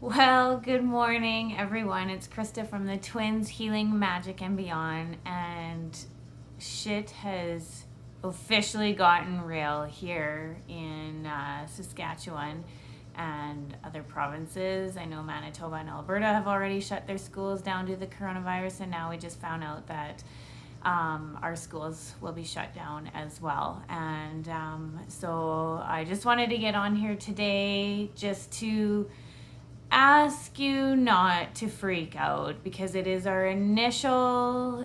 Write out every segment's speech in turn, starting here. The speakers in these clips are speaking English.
Well, good morning, everyone. It's Krista from the Twins Healing Magic and Beyond, and shit has officially gotten real here in Saskatchewan and other provinces. I know Manitoba and Alberta have already shut their schools down due to the coronavirus, and now we just found out that our schools will be shut down as well. And so I just wanted to get on here today just to ask you not to freak out, because it is our initial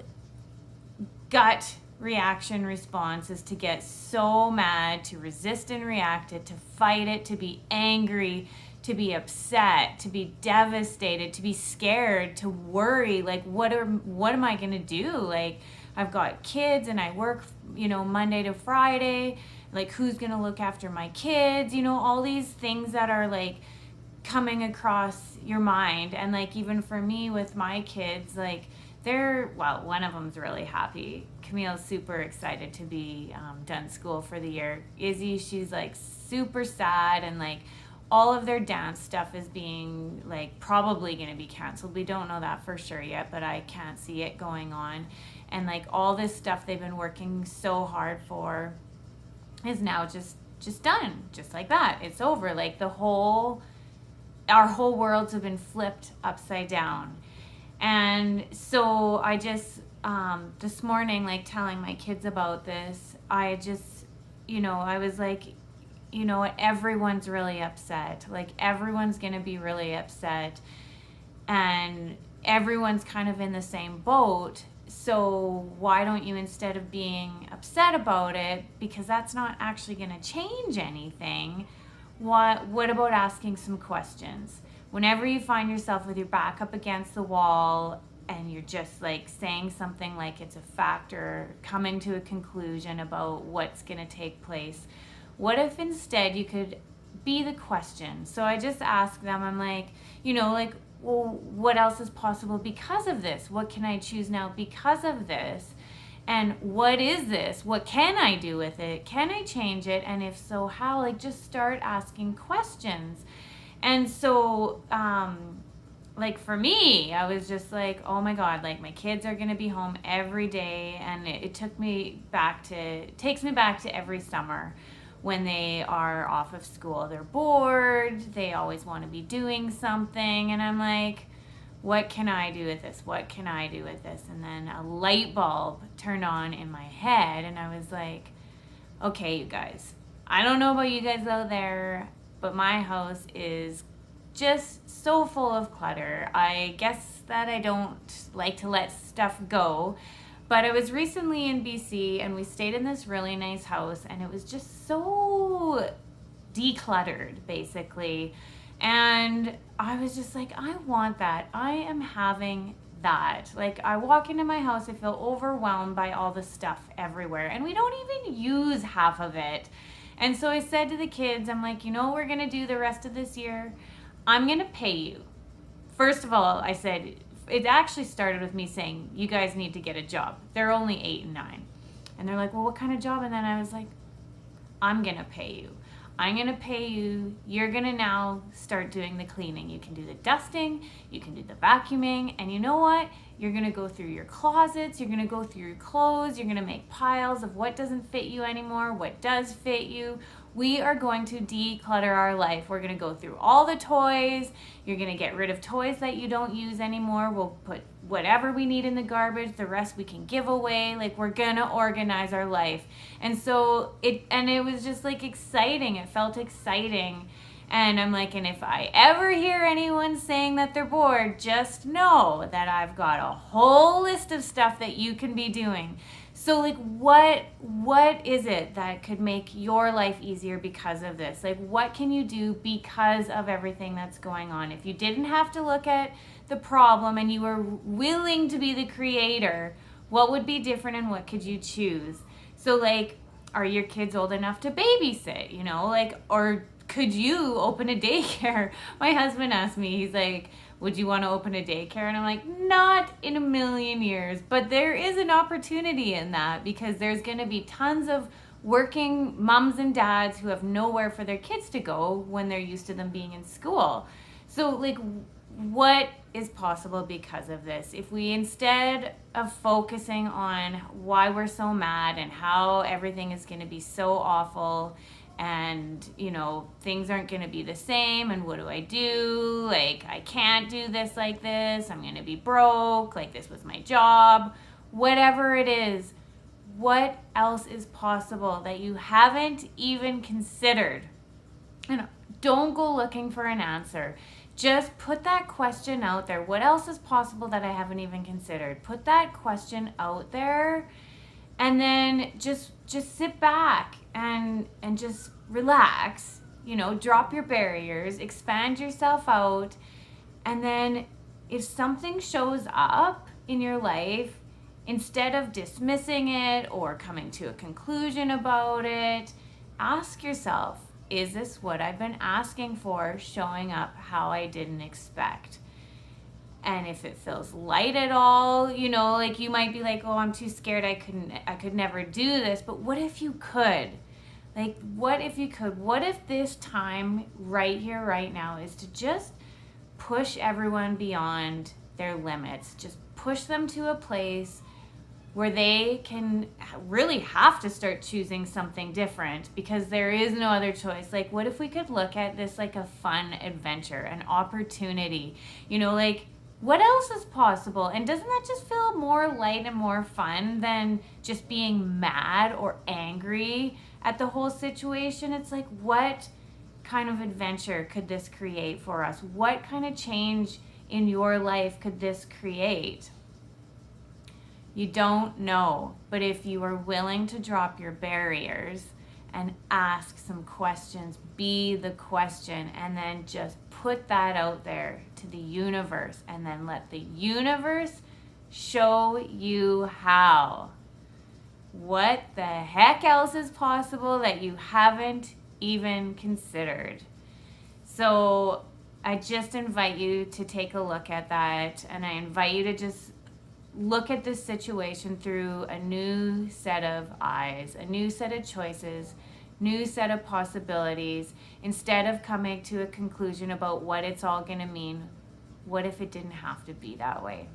gut reaction response is to get so mad, to resist and react it, to fight it, to be angry, to be upset, to be devastated, to be scared, to worry, like what am I going to do? Like, I've got kids and I work, Monday to Friday. Like, who's going to look after my kids? All these things that are like coming across your mind. And like, even for me with my kids, like one of them's really happy. Camille's super excited to be done school for the year. Izzy, she's like super sad, and like all of their dance stuff is being like probably going to be canceled. We don't know that for sure yet, but I can't see it going on. And like all this stuff they've been working so hard for is now just done, just like that. It's over. Like our whole worlds have been flipped upside down. And so I just this morning, like telling my kids about this, I just I was like, what, everyone's really upset. Like, everyone's gonna be really upset, and everyone's kind of in the same boat. So why don't you, instead of being upset about it, because that's not actually gonna change anything, what about asking some questions? Whenever you find yourself with your back up against the wall and you're just like saying something like it's a fact or coming to a conclusion about what's going to take place, what if instead you could be the question? So I just asked them, I'm like, well, what else is possible because of this? What can I choose now because of this? And what is this? What can I do with it? Can I change it? And if so, how? Like, just start asking questions. And so, like, for me, I was just like, oh my God, like, my kids are going to be home every day. And it takes me back to every summer when they are off of school. They're bored. They always want to be doing something. And I'm like, what can I do with this? What can I do with this? And then a light bulb turned on in my head, and I was like, okay, you guys, I don't know about you guys out there, but my house is just so full of clutter. I guess that I don't like to let stuff go, but I was recently in BC and we stayed in this really nice house, and it was just so decluttered, basically. And I was just like, I want that. I am having that. Like, I walk into my house, I feel overwhelmed by all the stuff everywhere, and we don't even use half of it. And so I said to the kids, I'm like, what we're going to do the rest of this year? I'm going to pay you. First of all, I said, it actually started with me saying, you guys need to get a job. They're only 8 and 9. And they're like, well, what kind of job? And then I was like, I'm going to pay you. I'm going to pay you. You're going to now start doing the cleaning. You can do the dusting. You can do the vacuuming. And you know what? You're going to go through your closets. You're going to go through your clothes. You're going to make piles of what doesn't fit you anymore, what does fit you. We are going to declutter our life. We're going to go through all the toys. You're going to get rid of toys that you don't use anymore. We'll put whatever we need in the garbage. The rest we can give away. Like, we're going to organize our life. And so it was just like exciting. It felt exciting. And I'm like, and if I ever hear anyone saying that they're bored, just know that I've got a whole list of stuff that you can be doing. So like, what is it that could make your life easier because of this? Like, what can you do because of everything that's going on? If you didn't have to look at the problem and you were willing to be the creator, what would be different and what could you choose? So like, are your kids old enough to babysit, or could you open a daycare? My husband asked me, he's like, would you want to open a daycare? And I'm like, not in a million years. But there is an opportunity in that, because there's going to be tons of working moms and dads who have nowhere for their kids to go when they're used to them being in school. So, like, what is possible because of this? If we, instead of focusing on why we're so mad and how everything is going to be so awful and, you know, things aren't going to be the same, and what do I do? Like, I can't do this like this. I'm going to be broke. Like, this was my job. Whatever it is, what else is possible that you haven't even considered? And don't go looking for an answer. Just put that question out there. What else is possible that I haven't even considered? Put that question out there, and then just sit back and just relax. You know, drop your barriers, expand yourself out, and then if something shows up in your life, instead of dismissing it or coming to a conclusion about it, ask yourself, is this what I've been asking for showing up how I didn't expect? And if it feels light at all, you know, like you might be like, oh, I'm too scared, I could never do this. But what if you could? Like, what if you could? What if this time right here, right now, is to just push everyone beyond their limits? Just push them to a place where they can really have to start choosing something different because there is no other choice. Like, what if we could look at this like a fun adventure, an opportunity? You know, like, what else is possible? And doesn't that just feel more light and more fun than just being mad or angry at the whole situation? It's like, what kind of adventure could this create for us? What kind of change in your life could this create? You don't know, but if you are willing to drop your barriers and ask some questions, be the question, and then just put that out there to the universe, and then let the universe show you how. What the heck else is possible that you haven't even considered? So I just invite you to take a look at that, and I invite you to just look at this situation through a new set of eyes, a new set of choices, new set of possibilities. Instead of coming to a conclusion about what it's all going to mean, what if it didn't have to be that way?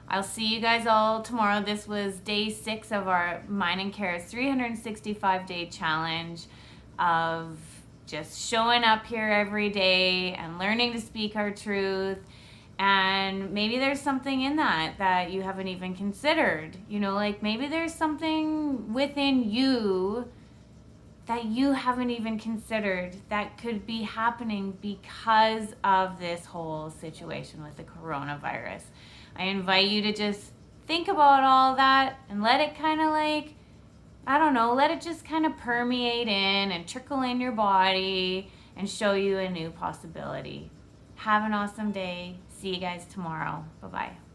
I'll see you guys all tomorrow. This was day 6 of our Mine and Kara's 365-day challenge of just showing up here every day and learning to speak our truth. And maybe there's something in that you haven't even considered. You know, like maybe there's something within you that you haven't even considered that could be happening because of this whole situation with the coronavirus. I invite you to just think about all that and let it kind of like, I don't know, let it just kind of permeate in and trickle in your body and show you a new possibility. Have an awesome day. See you guys tomorrow. Bye-bye.